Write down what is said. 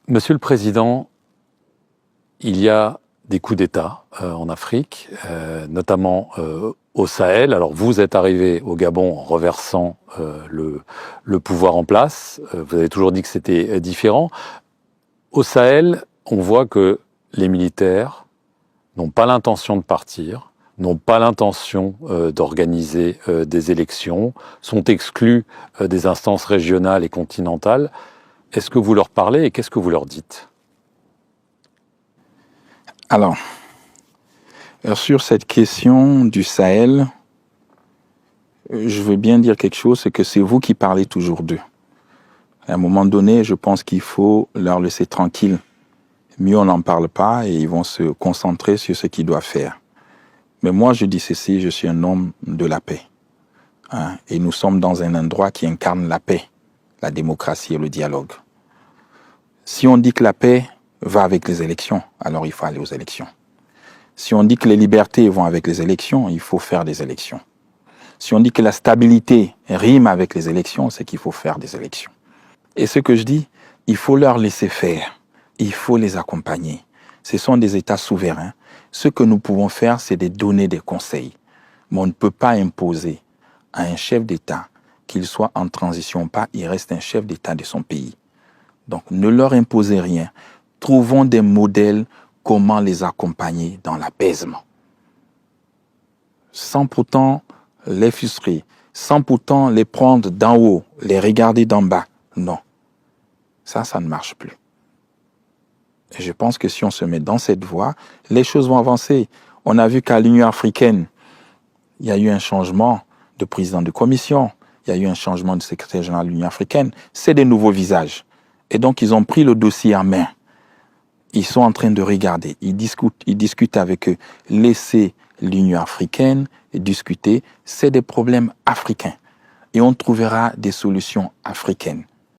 Monsieur le Président, il y a des coups d'État en Afrique, notamment au Sahel. Alors vous êtes arrivé au Gabon en reversant le pouvoir en place. Vous avez toujours dit que c'était différent. Au Sahel, on voit que les militaires n'ont pas l'intention de partir, n'ont pas l'intention d'organiser des élections, sont exclus des instances régionales et continentales. Est-ce que vous leur parlez et qu'est-ce que vous leur dites ? Alors, sur cette question du Sahel, je veux bien dire quelque chose, c'est que c'est vous qui parlez toujours d'eux. À un moment donné, je pense qu'il faut leur laisser tranquille. Mieux on n'en parle pas et ils vont se concentrer sur ce qu'ils doivent faire. Mais moi, je dis ceci, je suis un homme de la paix. Et nous sommes dans un endroit qui incarne la paix, la démocratie et le dialogue. Si on dit que la paix va avec les élections, alors il faut aller aux élections. Si on dit que les libertés vont avec les élections, il faut faire des élections. Si on dit que la stabilité rime avec les élections, c'est qu'il faut faire des élections. Et ce que je dis, il faut leur laisser faire. Il faut les accompagner. Ce sont des États souverains. Ce que nous pouvons faire, c'est de donner des conseils. Mais on ne peut pas imposer à un chef d'État, qu'il soit en transition ou pas, il reste un chef d'État de son pays. Donc ne leur imposez rien. Trouvons des modèles, comment les accompagner dans l'apaisement. Sans pourtant les frustrer, sans pourtant les prendre d'en haut, les regarder d'en bas. Non, ça ne marche plus. Et je pense que si on se met dans cette voie, les choses vont avancer. On a vu qu'à l'Union africaine, il y a eu un changement de président de commission, il y a eu un changement de secrétaire général de l'Union africaine. C'est des nouveaux visages. Et donc, ils ont pris le dossier en main. Ils sont en train de regarder, ils discutent avec eux. Laissez l'Union africaine discuter, c'est des problèmes africains. Et on trouvera des solutions africaines.